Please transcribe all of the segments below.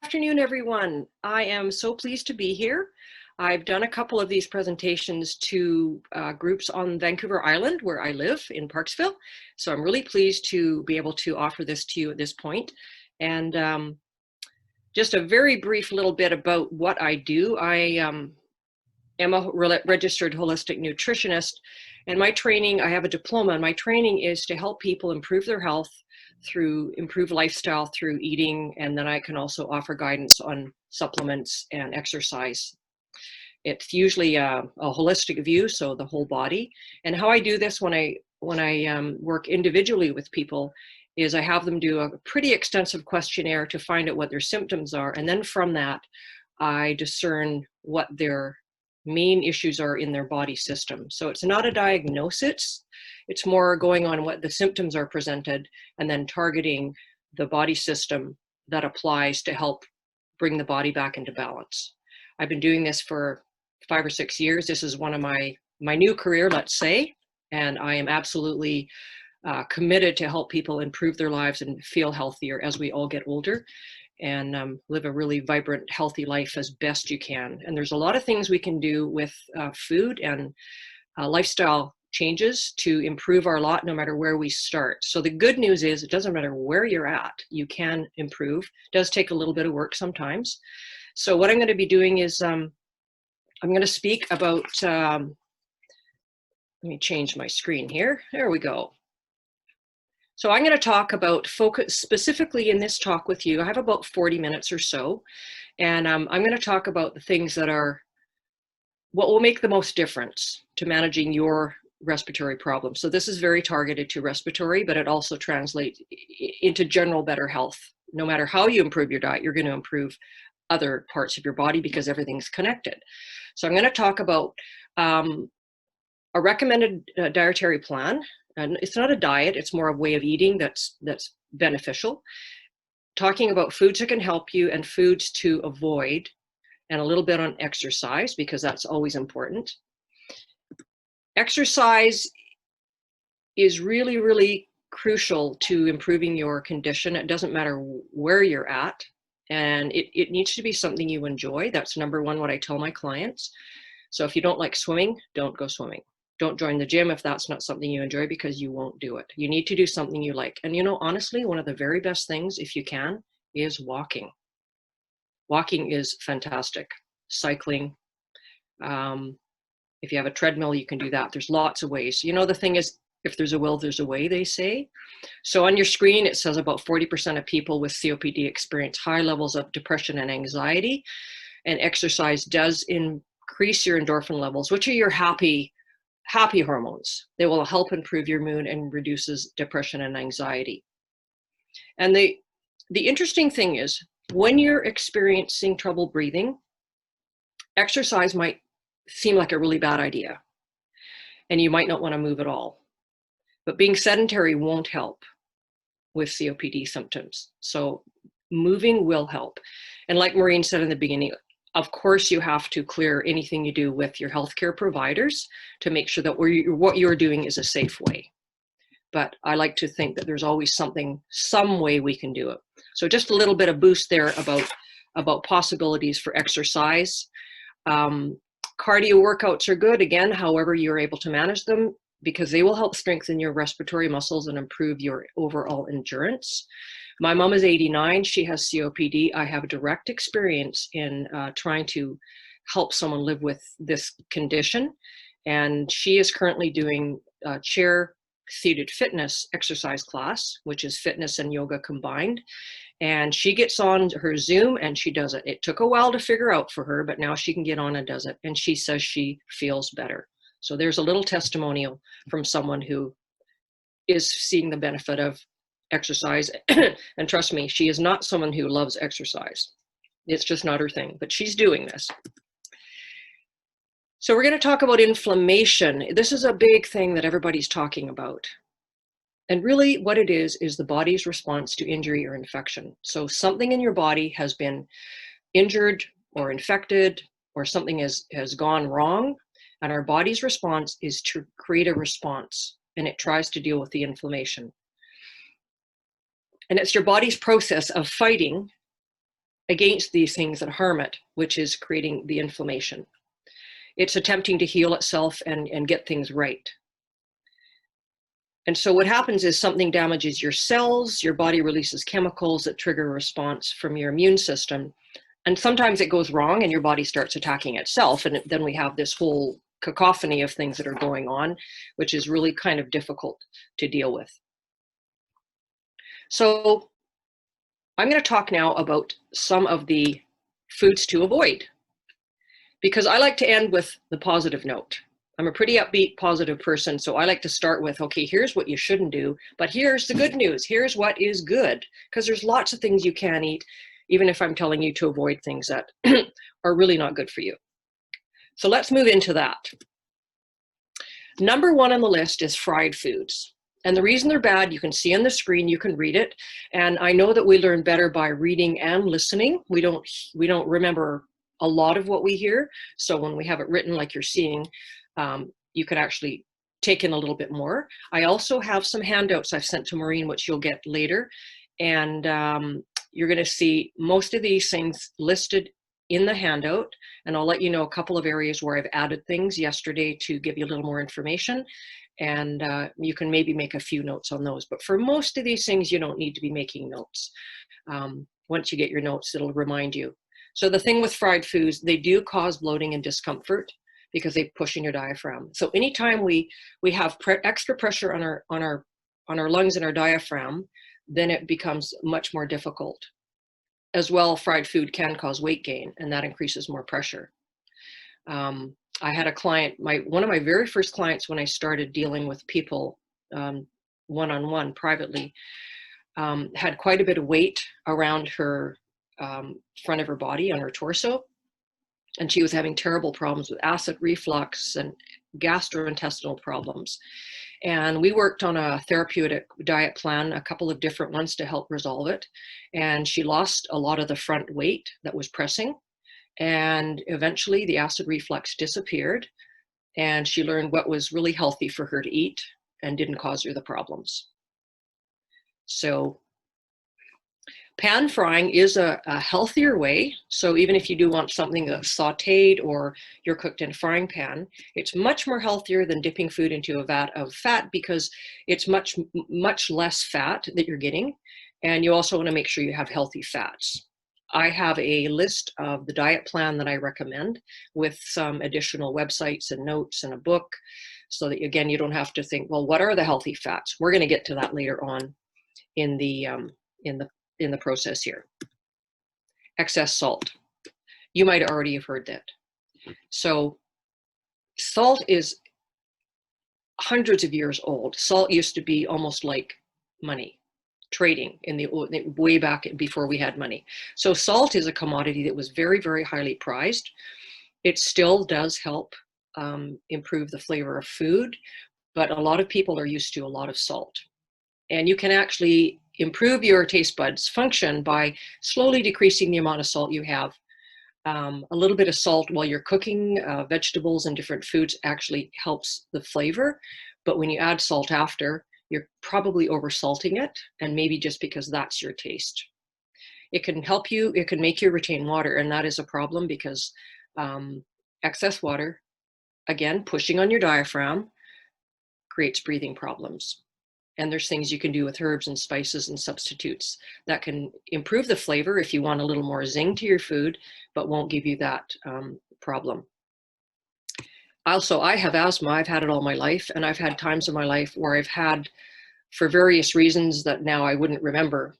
Afternoon, everyone. I am so pleased to be here. I've done a couple of these presentations to groups on Vancouver Island where I live in Parksville. So I'm really pleased to be able to offer this to you at this point. And just a very brief little bit about what I do. I am a registered holistic nutritionist, and my training, I have a diploma, and my training is to help people improve their health through improved lifestyle, through eating, and then I can also offer guidance on supplements and exercise. It's usually a holistic view, so the whole body. And how I do this when I work individually with people is I have them do a pretty extensive questionnaire to find out what their symptoms are, and then from that, I discern what their main issues are in their body system. So it's not a diagnosis, it's more going on what the symptoms are presented and then targeting the body system that applies to help bring the body back into balance. I've been doing this for 5 or 6 years. This is one of my new career, let's say, and I am absolutely committed to help people improve their lives and feel healthier as we all get older, and live a really vibrant, healthy life as best you can. And there's a lot of things we can do with food and lifestyle changes to improve our lot no matter where we start. So the good news is it doesn't matter where you're at, you can improve. It does take a little bit of work sometimes. So what I'm going to be doing is I'm going to speak about, let me change my screen here. There we go. So I'm going to talk about focus specifically in this talk with you. I have about 40 minutes or so, and I'm going to talk about the things that are what will make the most difference to managing your respiratory problems. So this is very targeted to respiratory, but it also translates into general better health. No matter how you improve your diet, you're going to improve other parts of your body because everything's connected. So I'm going to talk about a recommended dietary plan. And it's not a diet, it's more a way of eating that's beneficial. Talking about foods that can help you and foods to avoid, and a little bit on exercise because that's always important. Exercise is really, really crucial to improving your condition. It doesn't matter where you're at, and it needs to be something you enjoy. That's number one, what I tell my clients. So if you don't like swimming, don't go swimming. Don't join the gym if that's not something you enjoy, because you won't do it. You need to do something you like. And you know, honestly, one of the very best things, if you can, is walking. Walking is fantastic. Cycling. If you have a treadmill, you can do that. There's lots of ways. You know, the thing is, if there's a will, there's a way, they say. So on your screen, it says about 40% of people with COPD experience high levels of depression and anxiety. And exercise does increase your endorphin levels, which are your happy hormones. They will help improve your mood and reduces depression and anxiety. And the interesting thing is, when you're experiencing trouble breathing, exercise might seem like a really bad idea, and you might not want to move at all. But being sedentary won't help with COPD symptoms. So moving will help. And like Maureen said in the beginning, of course, you have to clear anything you do with your healthcare providers to make sure that what you're doing is a safe way. But I like to think that there's always some way we can do it. So just a little bit of boost there about possibilities for exercise. Cardio workouts are good, again, however you're able to manage them, because they will help strengthen your respiratory muscles and improve your overall endurance. My mom is 89, she has COPD. I have a direct experience in trying to help someone live with this condition. And she is currently doing a chair-seated fitness exercise class, which is fitness and yoga combined. And she gets on her Zoom and she does it. It took a while to figure out for her, but now she can get on and does it. And she says she feels better. So there's a little testimonial from someone who is seeing the benefit of exercise. And trust me, she is not someone who loves exercise. It's just not her thing, but she's doing this. So we're going to talk about inflammation. This is a big thing that everybody's talking about. And really what it is the body's response to injury or infection. So something in your body has been injured or infected, or something has gone wrong, and our body's response is to create a response, and it tries to deal with the inflammation. And it's your body's process of fighting against these things that harm it, which is creating the inflammation. It's attempting to heal itself and get things right. And so what happens is something damages your cells, your body releases chemicals that trigger a response from your immune system. And sometimes it goes wrong and your body starts attacking itself. And then we have this whole cacophony of things that are going on, which is really kind of difficult to deal with. So I'm going to talk now about some of the foods to avoid, because I like to end with the positive note. I'm a pretty upbeat, positive person, so I like to start with, okay, here's what you shouldn't do, but here's the good news. Here's what is good, because there's lots of things you can eat, even if I'm telling you to avoid things that are really not good for you. So let's move into that. Number one on the list is fried foods. And the reason they're bad, you can see on the screen, you can read it. And I know that we learn better by reading and listening. We don't remember a lot of what we hear. So when we have it written like you're seeing, you can actually take in a little bit more. I also have some handouts I've sent to Maureen, which you'll get later. And you're going to see most of these things listed in the handout. And I'll let you know a couple of areas where I've added things yesterday to give you a little more information. And you can maybe make a few notes on those. But for most of these things, you don't need to be making notes. Once you get your notes, it'll remind you. So the thing with fried foods, they do cause bloating and discomfort because they push in your diaphragm. So anytime we have extra pressure on our lungs and our diaphragm, then it becomes much more difficult. As well, fried food can cause weight gain, and that increases more pressure. I had a client, one of my very first clients when I started dealing with people one-on-one privately, had quite a bit of weight around her front of her body, on her torso. And she was having terrible problems with acid reflux and gastrointestinal problems. And we worked on a therapeutic diet plan, a couple of different ones to help resolve it. And she lost a lot of the front weight that was pressing. And eventually the acid reflux disappeared. And she learned what was really healthy for her to eat and didn't cause her the problems. So pan frying is a healthier way. So even if you do want something that's sauteed or you're cooked in a frying pan, it's much more healthier than dipping food into a vat of fat, because it's much less fat that you're getting. And you also want to make sure you have healthy fats. I have a list of the diet plan that I recommend with some additional websites and notes and a book, so that, again, you don't have to think, well, what are the healthy fats? We're going to get to that later on in the process here. Excess salt. You might already have heard that. So salt is hundreds of years old. Salt used to be almost like money, trading in the way back before we had money. So salt is a commodity that was very, very highly prized. It still does help improve the flavor of food, but a lot of people are used to a lot of salt. And you can actually improve your taste buds function by slowly decreasing the amount of salt you have. A little bit of salt while you're cooking vegetables and different foods actually helps the flavor. But when you add salt after, you're probably oversalting it, and maybe just because that's your taste. It can help you, it can make you retain water, and that is a problem because excess water, again, pushing on your diaphragm, creates breathing problems. And there's things you can do with herbs and spices and substitutes that can improve the flavor if you want a little more zing to your food, but won't give you that problem. Also, I have asthma. I've had it all my life, and I've had times in my life where I've had, for various reasons that now I wouldn't remember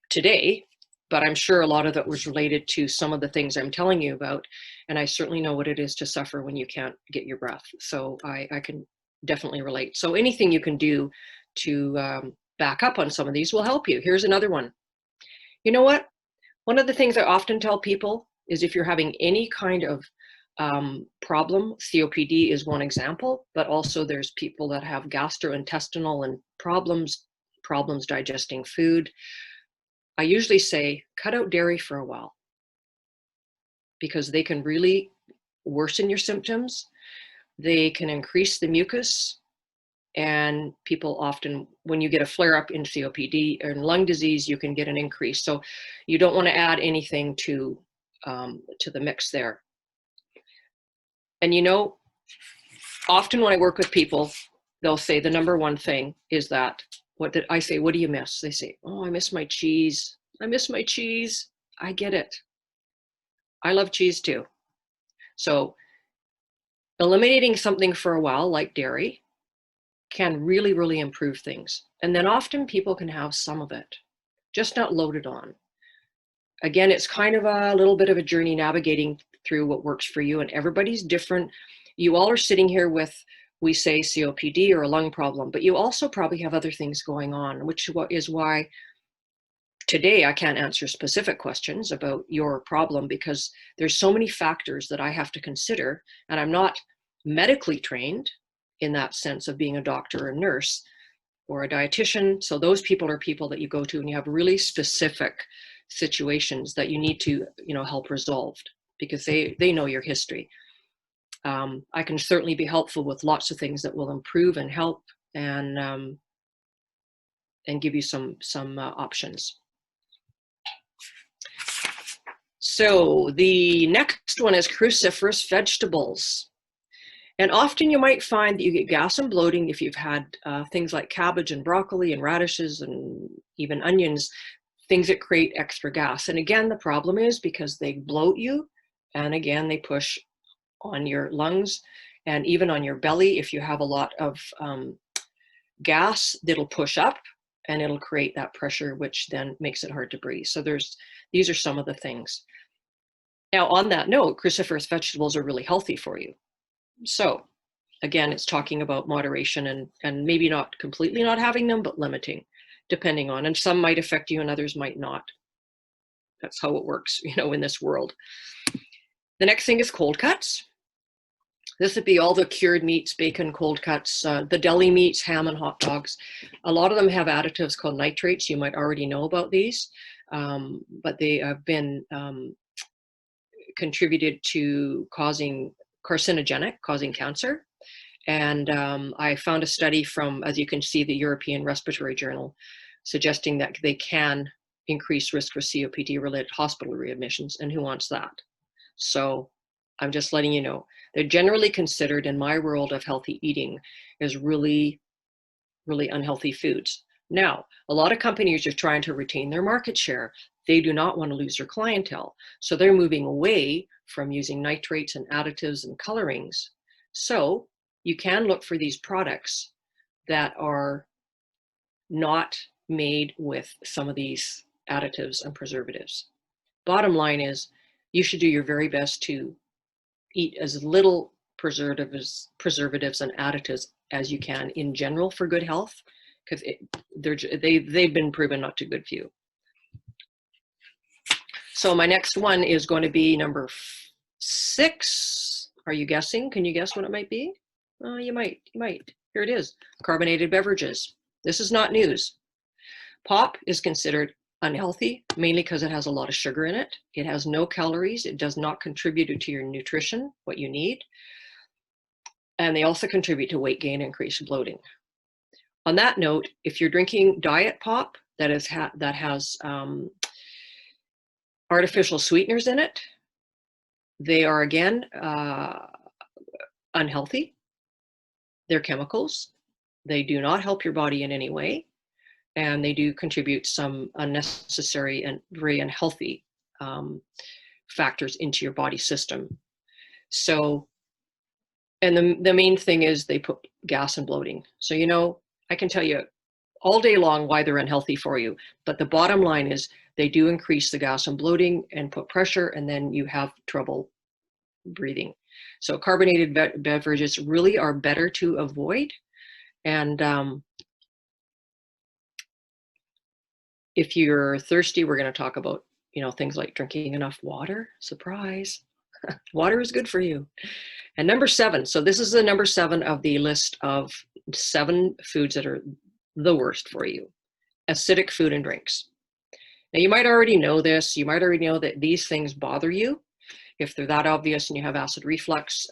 today, but I'm sure a lot of it was related to some of the things I'm telling you about. And I certainly know what it is to suffer when you can't get your breath. So I can definitely relate. So anything you can do to back up on some of these will help you. Here's another one. You know what? One of the things I often tell people is if you're having any kind of problem, COPD is one example, but also there's people that have gastrointestinal and problems digesting food. I usually say cut out dairy for a while, because they can really worsen your symptoms. They can increase the mucus And people often, when you get a flare-up in COPD or in lung disease, you can get an increase. So you don't want to add anything to the mix there. And you know, often when I work with people, they'll say the number one thing is that, what did I say, what do you miss? They say, oh, I miss my cheese. I miss my cheese. I get it. I love cheese too. So eliminating something for a while, like dairy, can really, really improve things. And then often people can have some of it, just not loaded on. Again, it's kind of a little bit of a journey navigating through what works for you, and everybody's different. You all are sitting here with, we say, COPD or a lung problem, but you also probably have other things going on, which is why today I can't answer specific questions about your problem, because there's so many factors that I have to consider, and I'm not medically trained in that sense of being a doctor or a nurse or a dietitian. So those people are people that you go to and you have really specific situations that you need to, help resolved, because they know your history. I can certainly be helpful with lots of things that will improve and help and give you some options. So the next one is cruciferous vegetables. And often you might find that you get gas and bloating if you've had things like cabbage and broccoli and radishes and even onions, things that create extra gas. And again, the problem is because they bloat you, and again, they push on your lungs and even on your belly. If you have a lot of gas, that'll push up and it'll create that pressure, which then makes it hard to breathe. So these are some of the things. Now, on that note, cruciferous vegetables are really healthy for you. So again, it's talking about moderation and maybe not completely not having them, but limiting, depending on, and some might affect you and others might not. That's how it works, in this world. The next thing is cold cuts. This would be all the cured meats, bacon, cold cuts, the deli meats, ham and hot dogs. A lot of them have additives called nitrates. You might already know about these, but they have been contributed to causing cancer. And I found a study from, as you can see, the European Respiratory Journal, suggesting that they can increase risk for COPD-related hospital readmissions, and who wants that? So I'm just letting you know, they're generally considered in my world of healthy eating as really, really unhealthy foods. Now, a lot of companies are trying to retain their market share. They do not want to lose their clientele. So they're moving away from using nitrates and additives and colorings. So you can look for these products that are not made with some of these additives and preservatives. Bottom line is, you should do your very best to eat as little preservatives and additives as you can in general for good health, because they've been proven not too good for you. So my next one is going to be number 6. Are you guessing? Can you guess what it might be? You might. Here it is, carbonated beverages. This is not news. Pop is considered unhealthy, mainly because it has a lot of sugar in it. It has no calories. It does not contribute to your nutrition, what you need. And they also contribute to weight gain and increased bloating. On that note, if you're drinking diet pop that has artificial sweeteners in it, they are, again, unhealthy. They're chemicals. They do not help your body in any way. And they do contribute some unnecessary and very unhealthy factors into your body system. So, and the main thing is they put gas and bloating. So, I can tell you all day long why they're unhealthy for you. But the bottom line is they do increase the gas and bloating and put pressure, and then you have trouble breathing. So carbonated beverages really are better to avoid. And if you're thirsty, we're going to talk about, things like drinking enough water. Surprise. Water is good for you. And number 7. So this is the number 7 of the list of 7 foods that are the worst for you. Acidic food and drinks. Now, you might already know this. You might already know that these things bother you. If they're that obvious and you have acid reflux,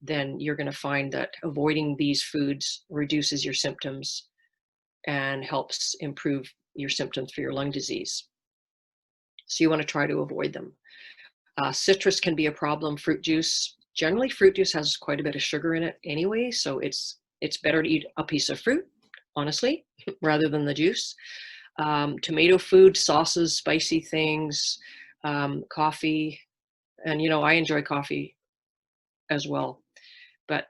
then you're going to find that avoiding these foods reduces your symptoms and helps improve your symptoms for your lung disease. So you want to try to avoid them. Citrus can be a problem. Fruit juice, generally fruit juice has quite a bit of sugar in it anyway, so it's better to eat a piece of fruit, honestly, rather than the juice. Tomato food, sauces, spicy things, coffee, and I enjoy coffee as well, but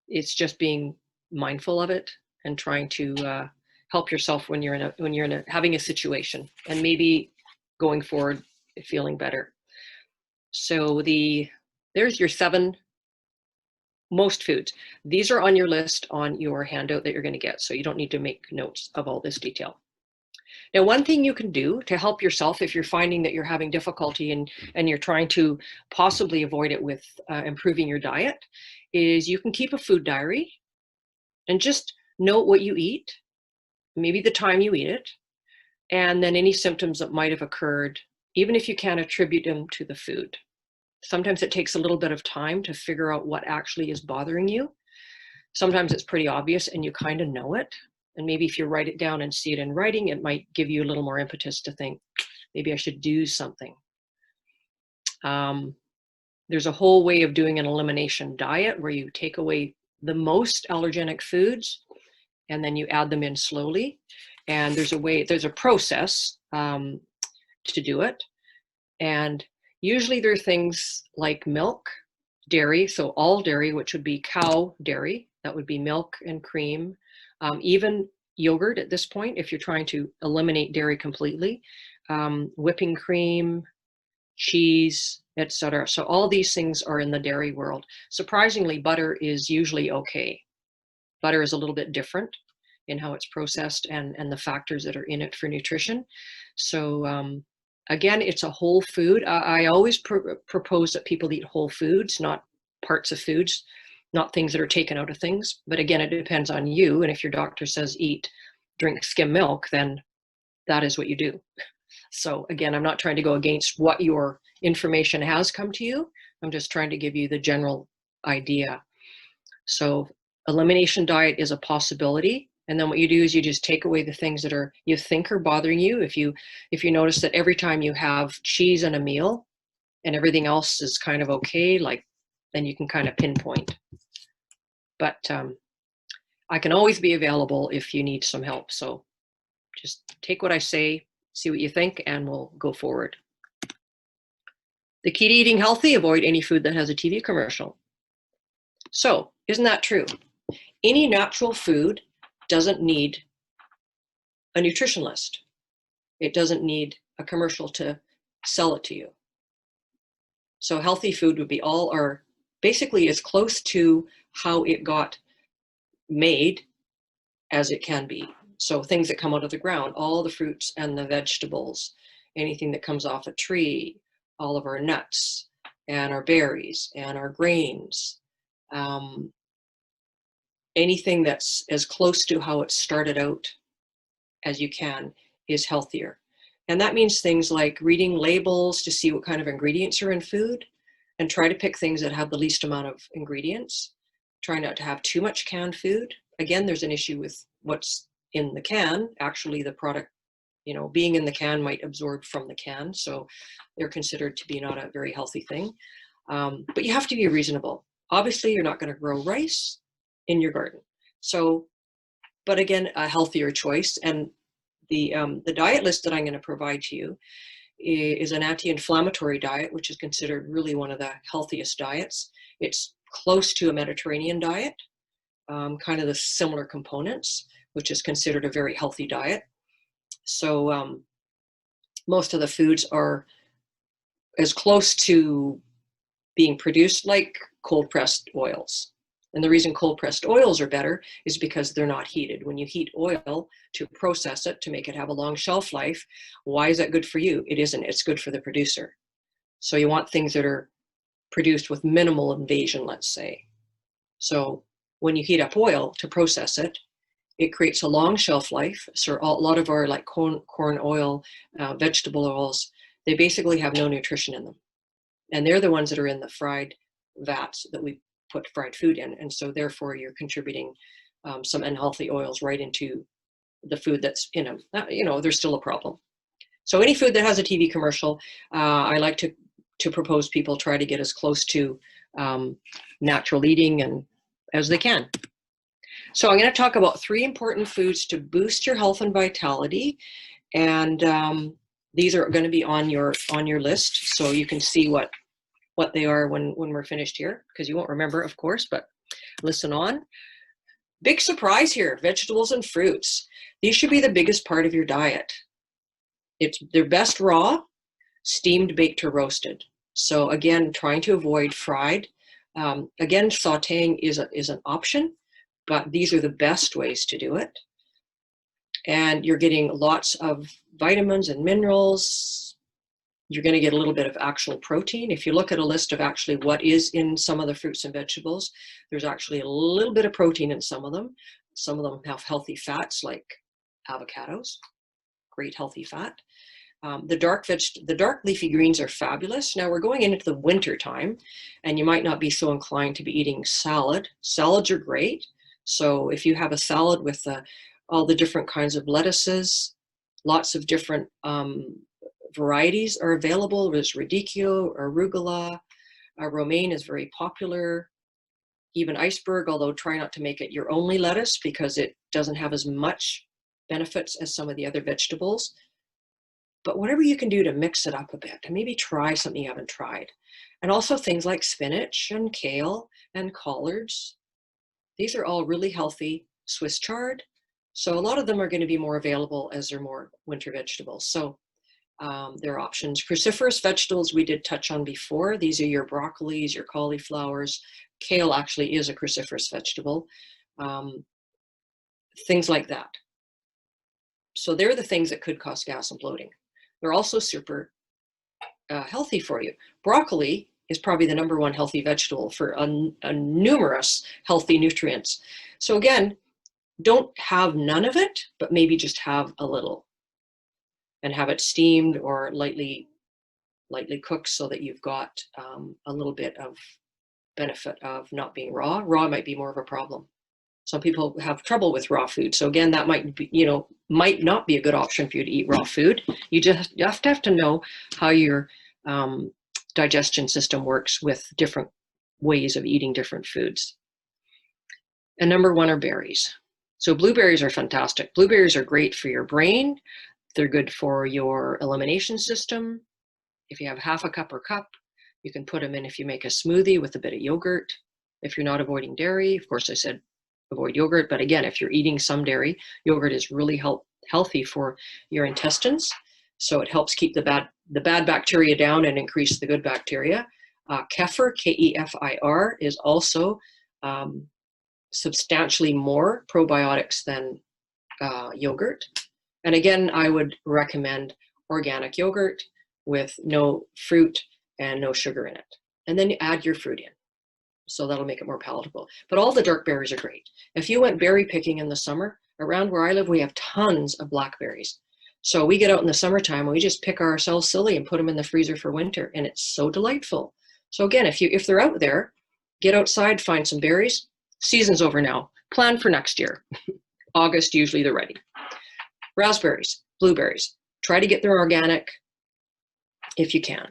it's just being mindful of it and trying to help yourself when you're having a situation, and maybe going forward feeling better. So there's your 7 most foods. These are on your list on your handout that you're going to get, so you don't need to make notes of all this detail. Now, one thing you can do to help yourself if you're finding that you're having difficulty and you're trying to possibly avoid it with improving your diet is you can keep a food diary and just note what you eat, maybe the time you eat it, and then any symptoms that might have occurred, even if you can't attribute them to the food. Sometimes it takes a little bit of time to figure out what actually is bothering you. Sometimes it's pretty obvious and you kind of know it. And maybe if you write it down and see it in writing, it might give you a little more impetus to think, maybe I should do something. There's a whole way of doing an elimination diet where you take away the most allergenic foods and then you add them in slowly. And there's a process to do it. And usually there are things like milk, dairy, so all dairy, which would be cow dairy, that would be milk and cream, even yogurt at this point, if you're trying to eliminate dairy completely, whipping cream, cheese, etc. So all these things are in the dairy world. Surprisingly, butter is usually okay. Butter is a little bit different in how it's processed and the factors that are in it for nutrition. So again, it's a whole food. I always propose that people eat whole foods, not parts of foods, not things that are taken out of things. But again, it depends on you. And if your doctor says drink skim milk, then that is what you do. So again, I'm not trying to go against what your information has come to you. I'm just trying to give you the general idea. So elimination diet is a possibility. And then what you do is you just take away the things that you think are bothering you. If you notice that every time you have cheese in a meal and everything else is kind of okay, then you can kind of pinpoint. But I can always be available if you need some help. So just take what I say, see what you think, and we'll go forward. The key to eating healthy: avoid any food that has a TV commercial. So, isn't that true? Any natural food doesn't need a nutrition list. It doesn't need a commercial to sell it to you. So healthy food would be basically as close to how it got made as it can be. So things that come out of the ground, all the fruits and the vegetables, anything that comes off a tree, all of our nuts and our berries and our grains, anything that's as close to how it started out as you can is healthier. And that means things like reading labels to see what kind of ingredients are in food and try to pick things that have the least amount of ingredients. Try not to have too much canned food. Again, there's an issue with what's in the can. Actually, the product, being in the can might absorb from the can. So they're considered to be not a very healthy thing. But you have to be reasonable. Obviously, you're not going to grow rice in your garden. So, but again, a healthier choice. And the diet list that I'm going to provide to you is an anti-inflammatory diet, which is considered really one of the healthiest diets. It's close to a Mediterranean diet, kind of the similar components, which is considered a very healthy diet. So most of the foods are as close to being produced like cold-pressed oils. And the reason cold-pressed oils are better is because they're not heated. When you heat oil to process it, to make it have a long shelf life, why is that good for you? It isn't. It's good for the producer. So you want things that are produced with minimal invasion, let's say. So when you heat up oil to process it, it creates a long shelf life. So a lot of our corn oil, vegetable oils, they basically have no nutrition in them. And they're the ones that are in the fried vats that we put fried food in. And so therefore you're contributing some unhealthy oils right into the food that's in them. There's still a problem. So any food that has a TV commercial, I like to propose people try to get as close to natural eating and as they can. So I'm going to talk about 3 important foods to boost your health and vitality. And these are going to be on your list, so you can see what they are when we're finished here, because you won't remember, of course, but listen on. Big surprise here, vegetables and fruits. These should be the biggest part of your diet. They're best raw, steamed, baked, or roasted. So again, trying to avoid fried. Again, sauteing is an option, but these are the best ways to do it. And you're getting lots of vitamins and minerals. You're going to get a little bit of actual protein. If you look at a list of actually what is in some of the fruits and vegetables, there's actually a little bit of protein in some of them. Some of them have healthy fats like avocados, great healthy fat. The dark leafy greens are fabulous. Now we're going into the winter time, and you might not be so inclined to be eating salad. Salads are great. So if you have a salad with all the different kinds of lettuces, lots of different varieties are available. There's radicchio, arugula, romaine is very popular. Even iceberg, although try not to make it your only lettuce because it doesn't have as much benefits as some of the other vegetables. But whatever you can do to mix it up a bit, and maybe try something you haven't tried. And also things like spinach and kale and collards. These are all really healthy, Swiss chard. So a lot of them are going to be more available as they're more winter vegetables. So there are options. Cruciferous vegetables we did touch on before. These are your broccolis, your cauliflowers. Kale actually is a cruciferous vegetable. Things like that. So they're the things that could cause gas and bloating. They're also super healthy for you. Broccoli is probably the #1 healthy vegetable for a numerous healthy nutrients. So again, don't have none of it, but maybe just have a little. And have it steamed or lightly cooked so that you've got a little bit of benefit of not being raw. Raw might be more of a problem. Some people have trouble with raw food. So again, that might be, might not be a good option for you to eat raw food. You have to know how your digestion system works with different ways of eating different foods. And #1 are berries. So blueberries are fantastic. Blueberries are great for your brain. They're good for your elimination system. If you have half a cup or cup, you can put them in if you make a smoothie with a bit of yogurt. If you're not avoiding dairy, of course I said avoid yogurt, but again, if you're eating some dairy, yogurt is really healthy for your intestines. So it helps keep the bad bacteria down and increase the good bacteria. Kefir, Kefir, is also substantially more probiotics than yogurt. And again, I would recommend organic yogurt with no fruit and no sugar in it. And then you add your fruit in. So that'll make it more palatable. But all the dark berries are great. If you went berry picking in the summer, around where I live, we have tons of blackberries. So we get out in the summertime and we just pick ourselves silly and put them in the freezer for winter. And it's so delightful. So again, if they're out there, get outside, find some berries. Season's over now. Plan for next year. August, usually they're ready. Raspberries, blueberries. Try to get them organic if you can.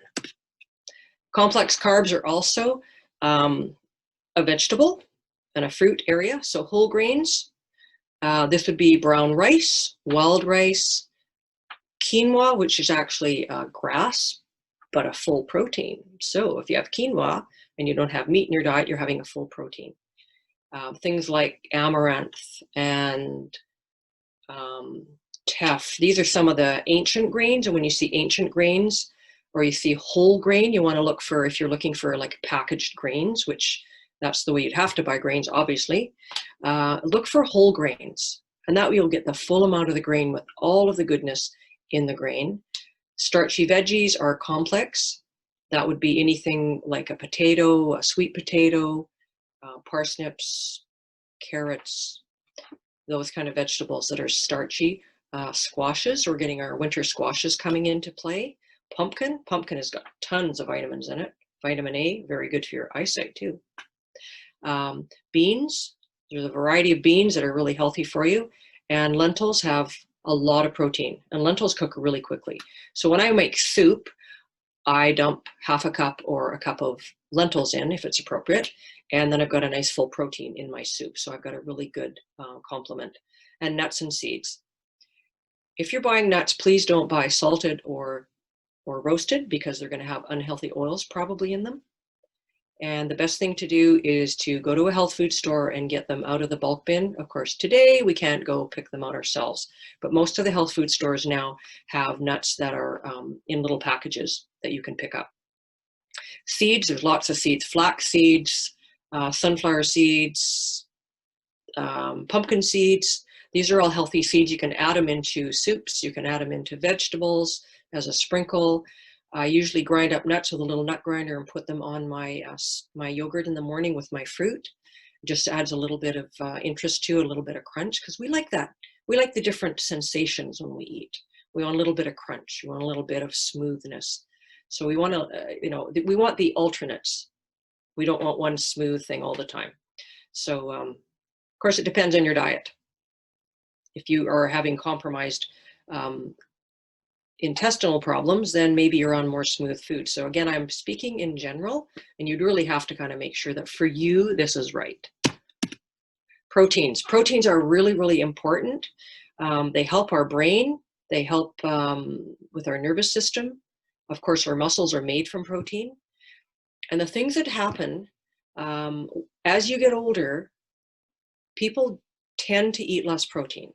Complex carbs are also a vegetable and a fruit area. So whole grains, this would be brown rice, wild rice, quinoa, which is actually grass, but a full protein. So if you have quinoa and you don't have meat in your diet, you're having a full protein. Things like amaranth and teff. These are some of the ancient grains. And when you see ancient grains or you see whole grain, you want to look for, if you're looking for like packaged grains, which that's the way you'd have to buy grains, obviously, look for whole grains. And that way you'll get the full amount of the grain with all of the goodness in the grain. Starchy veggies are complex. That would be anything like a potato, a sweet potato, parsnips, carrots, those kind of vegetables that are starchy. Squashes, we're getting our winter squashes coming into play. Pumpkin has got tons of vitamins in it, Vitamin A, very good for your eyesight too. Beans, there's a variety of beans that are really healthy for you. And lentils have a lot of protein, and lentils cook really quickly. So when I make soup, I dump half a cup or a cup of lentils in if it's appropriate. And then I've got a nice full protein in my soup. So I've got a really good complement. And nuts and seeds. If you're buying nuts, please don't buy salted or roasted, because they're going to have unhealthy oils probably in them. And the best thing to do is to go to a health food store and get them out of the bulk bin. Of course, today we can't go pick them out ourselves, but most of the health food stores now have nuts that are in little packages that you can pick up. Seeds, there's lots of seeds: flax seeds, sunflower seeds, pumpkin seeds. These are all healthy seeds. You can add them into soups. You can add them into vegetables as a sprinkle. I usually grind up nuts with a little nut grinder and put them on my my yogurt in the morning with my fruit. It just adds a little bit of interest to it, a little bit of crunch, because we like that. We like the different sensations when we eat. We want a little bit of crunch. We want a little bit of smoothness. So we want to, we want the alternates. We don't want one smooth thing all the time. So, of course, it depends on your diet. If you are having compromised intestinal problems, then maybe you're on more smooth food. So again, I'm speaking in general, and you'd really have to kind of make sure that for you, this is right. Proteins. Proteins are really, really important. They help our brain. They help with our nervous system. Of course, our muscles are made from protein. And the things that happen as you get older, people tend to eat less protein.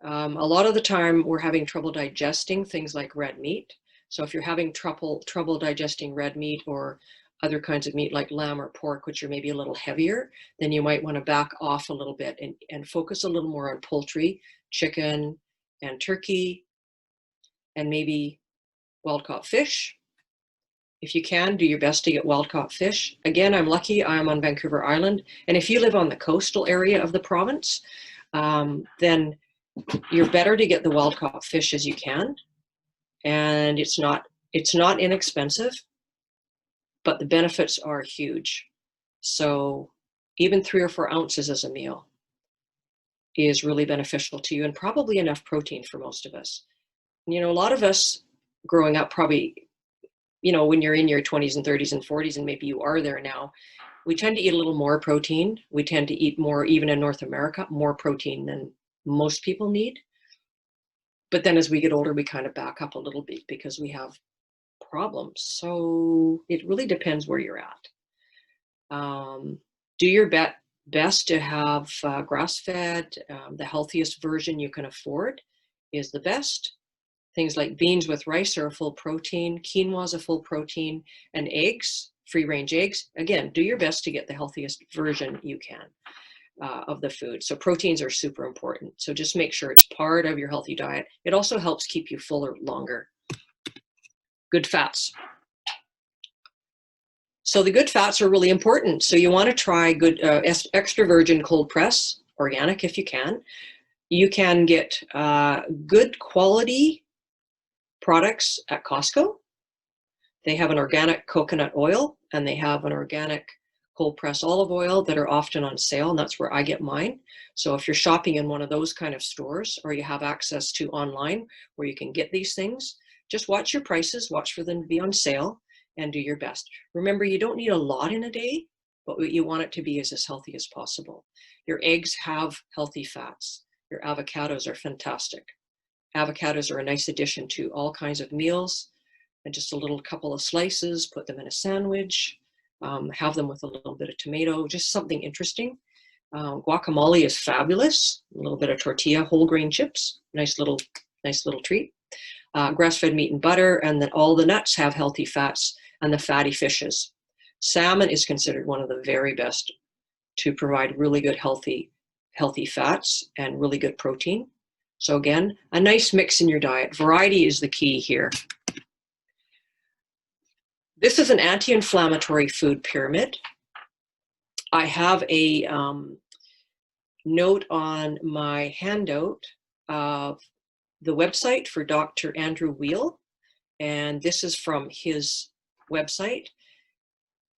A lot of the time we're having trouble digesting things like red meat. So if you're having trouble digesting red meat or other kinds of meat like lamb or pork, which are maybe a little heavier, then you might want to back off a little bit and focus a little more on poultry, chicken, and turkey, and maybe wild-caught fish. If you can, do your best to get wild-caught fish. Again, I'm lucky I'm on Vancouver Island. And if you live on the coastal area of the province, then you're better to get the wild-caught fish as you can. And it's not inexpensive, but the benefits are huge. So even 3 or 4 ounces as a meal is really beneficial to you, and probably enough protein for most of us. You know, a lot of us growing up probably, you know, when you're in your 20s and 30s and 40s, and maybe you are there now, we tend to eat a little more protein. We tend to eat more, even in North America, more protein than most people need. But then as we get older, we kind of back up a little bit because we have problems. So it really depends where you're at. Do your best to have grass-fed. The healthiest version you can afford is the best. Things like beans with rice are a full protein, quinoa is a full protein, and eggs, free-range eggs. Again, do your best to get the healthiest version you can of the food. So proteins are super important. So just make sure it's part of your healthy diet. It also helps keep you fuller longer. Good fats. So the good fats are really important. So you want to try good extra virgin cold press, organic if you can. You can get good quality products at Costco. They have an organic coconut oil and they have an organic cold press olive oil that are often on sale, and that's where I get mine. So if you're shopping in one of those kind of stores, or you have access to online where you can get these things, just watch your prices, watch for them to be on sale, and do your best. Remember, you don't need a lot in a day, but what you want it to be is as healthy as possible. Your eggs have healthy fats. Your avocados are fantastic. Avocados are a nice addition to all kinds of meals, and just a little couple of slices, put them in a sandwich, have them with a little bit of tomato, just something interesting. Guacamole is fabulous. A little bit of tortilla, whole grain chips, nice little treat. Grass-fed meat and butter, and then all the nuts have healthy fats, and the fatty fishes. Salmon is considered one of the very best to provide really good healthy fats and really good protein. So again, a nice mix in your diet. Variety is the key here. This is an anti-inflammatory food pyramid. I have a note on my handout of the website for Dr. Andrew Weil, and this is from his website.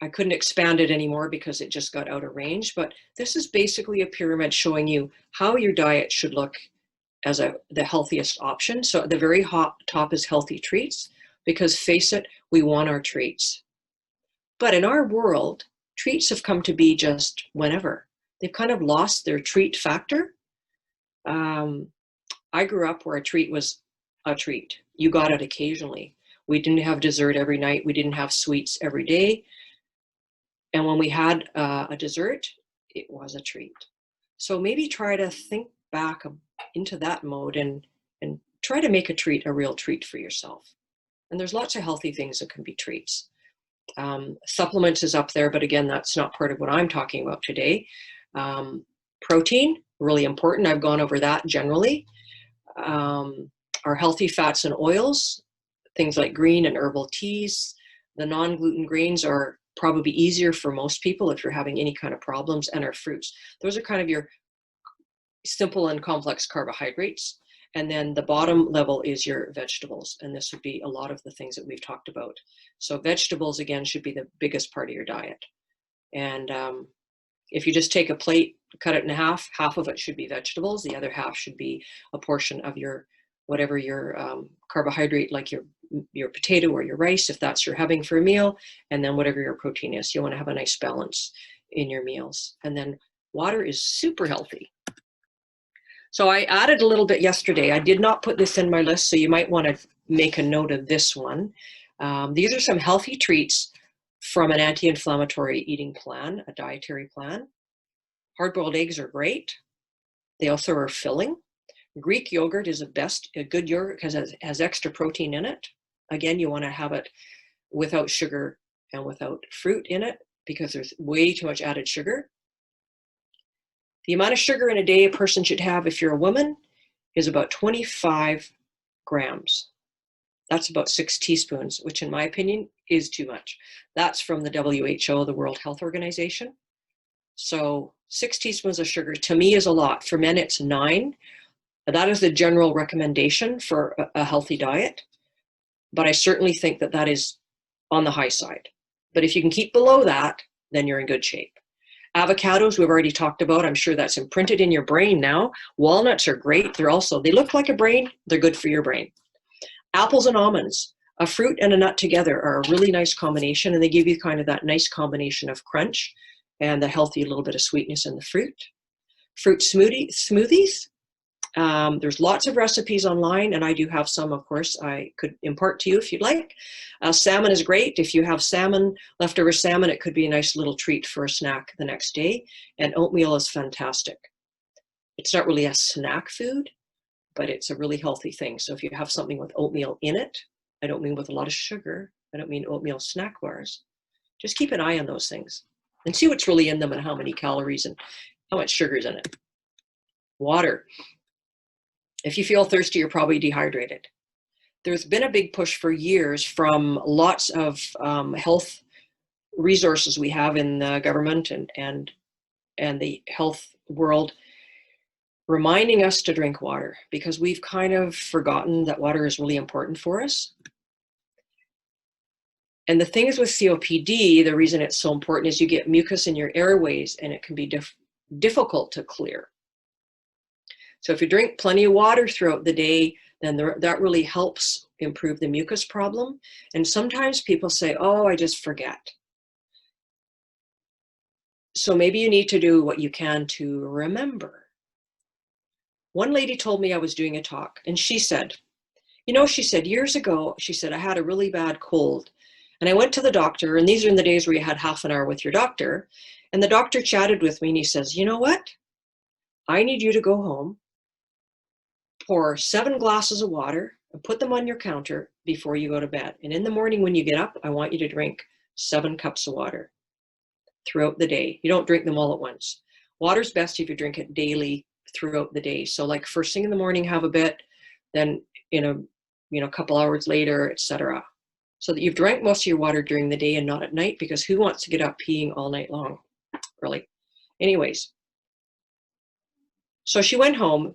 I couldn't expand it anymore because it just got out of range, but this is basically a pyramid showing you how your diet should look as the healthiest option. So at the very top is healthy treats, because face it, we want our treats. But in our world, treats have come to be just whenever. They've kind of lost their treat factor. I grew up where a treat was a treat. You got it occasionally. We didn't have dessert every night. We didn't have sweets every day. And when we had a dessert, it was a treat. So maybe try to think back into that mode and try to make a treat a real treat for yourself. And there's lots of healthy things that can be treats. Supplements is up there, but again, that's not part of what I'm talking about today. Protein, really important. I've gone over that generally. Our healthy fats and oils, things like green and herbal teas. The non-gluten grains are probably easier for most people if you're having any kind of problems, and our fruits. Those are kind of your simple and complex carbohydrates. And then the bottom level is your vegetables. And this would be a lot of the things that we've talked about. So vegetables, again, should be the biggest part of your diet. And if you just take a plate, cut it in half of it should be vegetables. The other half should be a portion of your, whatever your carbohydrate, like your potato or your rice, if that's you're having for a meal, and then whatever your protein is. You want to have a nice balance in your meals. And then water is super healthy. So I added a little bit yesterday. I did not put this in my list, so you might want to make a note of this one. These are some healthy treats from an anti-inflammatory eating plan, a dietary plan. Hard-boiled eggs are great. They also are filling. Greek yogurt is a good yogurt because it has extra protein in it. Again, you want to have it without sugar and without fruit in it because there's way too much added sugar. The amount of sugar in a day a person should have if you're a woman is about 25 grams. That's about 6 teaspoons, which in my opinion is too much. That's from the WHO, the World Health Organization. So 6 teaspoons of sugar to me is a lot. For men, it's 9. That is the general recommendation for a healthy diet. But I certainly think that that is on the high side. But if you can keep below that, then you're in good shape. Avocados, we've already talked about. I'm sure that's imprinted in your brain now. Walnuts are great. They look like a brain. They're good for your brain. Apples and almonds, a fruit and a nut together are a really nice combination, and they give you kind of that nice combination of crunch and the healthy little bit of sweetness in the fruit. Fruit smoothies. There's lots of recipes online, and I do have some, of course, I could impart to you if you'd like. Salmon is great. If you have salmon, leftover salmon, it could be a nice little treat for a snack the next day. And oatmeal is fantastic. It's not really a snack food, but it's a really healthy thing. So if you have something with oatmeal in it, I don't mean with a lot of sugar. I don't mean oatmeal snack bars. Just keep an eye on those things and see what's really in them and how many calories and how much sugar is in it. Water. If you feel thirsty, you're probably dehydrated. There's been a big push for years from lots of health resources we have in the government and the health world, reminding us to drink water because we've kind of forgotten that water is really important for us. And the thing is with COPD, the reason it's so important is you get mucus in your airways and it can be difficult to clear. So if you drink plenty of water throughout the day, then that really helps improve the mucus problem. And sometimes people say, oh, I just forget. So maybe you need to do what you can to remember. One lady told me I was doing a talk, and she said, she said, years ago, she said, I had a really bad cold. And I went to the doctor, and these are in the days where you had half an hour with your doctor. And the doctor chatted with me, and he says, you know what? I need you to go home, pour 7 glasses of water and put them on your counter before you go to bed. And in the morning when you get up, I want you to drink 7 cups of water throughout the day. You don't drink them all at once. Water's best if you drink it daily throughout the day. So like first thing in the morning, have a bit, then a couple hours later, etc. So that you've drank most of your water during the day and not at night, because who wants to get up peeing all night long, really? Anyways, so she went home.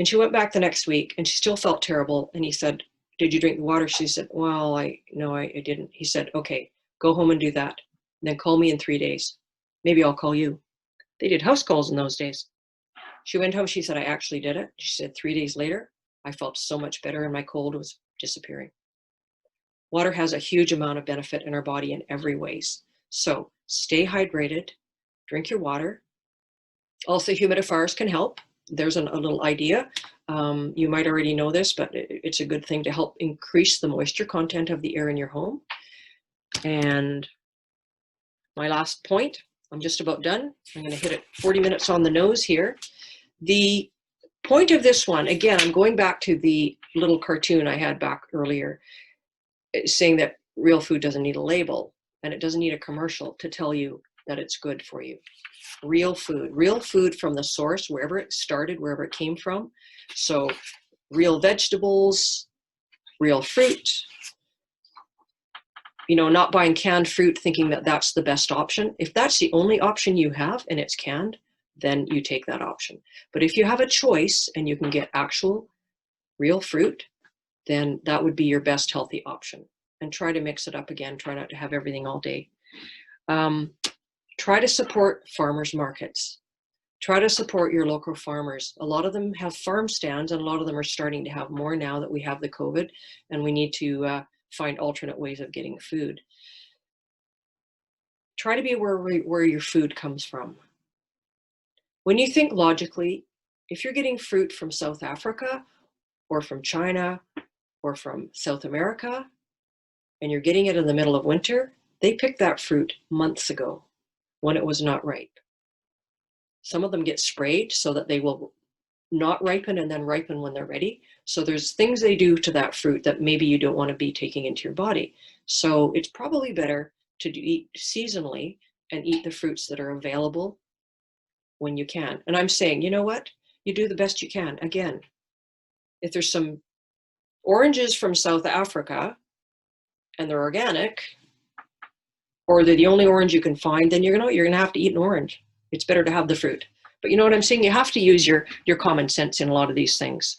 And she went back the next week and she still felt terrible. And he said, did you drink the water? She said, well, no, I didn't. He said, okay, go home and do that. And then call me in 3 days. Maybe I'll call you. They did house calls in those days. She went home. She said, I actually did it. She said, 3 days later, I felt so much better and my cold was disappearing. Water has a huge amount of benefit in our body in every ways. So stay hydrated, drink your water. Also, humidifiers can help. There's a little idea. You might already know this, but it's a good thing to help increase the moisture content of the air in your home. And my last point, I'm just about done. I'm going to hit it 40 minutes on the nose here. The point of this one, again, I'm going back to the little cartoon I had back earlier, saying that real food doesn't need a label and it doesn't need a commercial to tell you that it's good for you. Real food from the source, wherever it started, wherever it came from. So real vegetables, real fruit, you know, not buying canned fruit thinking that that's the best option. If that's the only option you have and it's canned, then you take that option. But if you have a choice and you can get actual real fruit, then that would be your best healthy option. And try to mix it up again. Try not to have everything all day. Try to support farmers markets. Try to support your local farmers. A lot of them have farm stands and a lot of them are starting to have more now that we have the COVID and we need to find alternate ways of getting food. Try to be where your food comes from. When you think logically, if you're getting fruit from South Africa or from China or from South America and you're getting it in the middle of winter, they picked that fruit months ago when it was not ripe. Some of them get sprayed so that they will not ripen and then ripen when they're ready. So there's things they do to that fruit that maybe you don't want to be taking into your body. So it's probably better to eat seasonally and eat the fruits that are available when you can. And I'm saying, you know what? You do the best you can. Again, if there's some oranges from South Africa and they're organic, or they're the only orange you can find, then you're gonna have to eat an orange. It's better to have the fruit. But you know what I'm saying? You have to use your common sense in a lot of these things.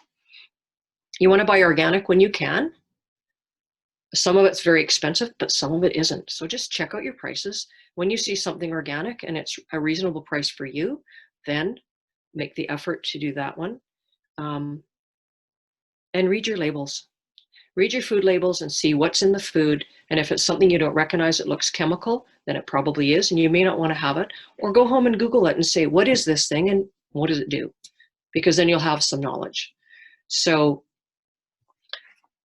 You want to buy organic when you can. Some of it's very expensive, but some of it isn't. So just check out your prices. When you see something organic and it's a reasonable price for you, then make the effort to do that one. And read your labels. Read your food labels and see what's in the food. And if it's something you don't recognize, it looks chemical, then it probably is, and you may not want to have it. Or go home and Google it and say, what is this thing and what does it do? Because then you'll have some knowledge. So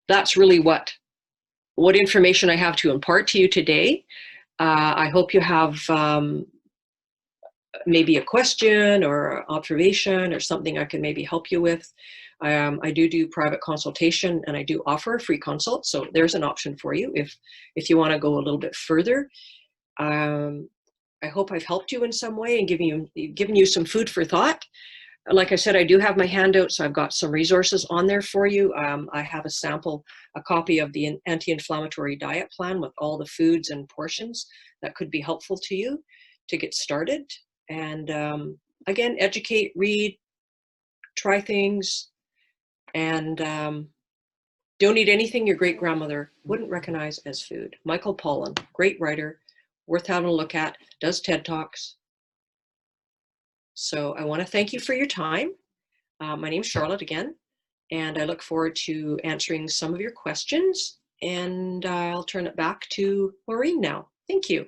that's really what information I have to impart to you today. I hope you have maybe a question or observation or something I can maybe help you with. I do private consultation and I do offer a free consult. So there's an option for you if you want to go a little bit further. I hope I've helped you in some way and given you some food for thought. Like I said, I do have my handout, so I've got some resources on there for you. I have a copy of the Anti-Inflammatory Diet Plan with all the foods and portions that could be helpful to you to get started. And again, educate, read, try things, and don't eat anything your great-grandmother wouldn't recognize as food. Michael Pollan, great writer, worth having a look at, does TED Talks. So I want to thank you for your time. My name's Charlotte again, and I look forward to answering some of your questions, and I'll turn it back to Maureen now. Thank you.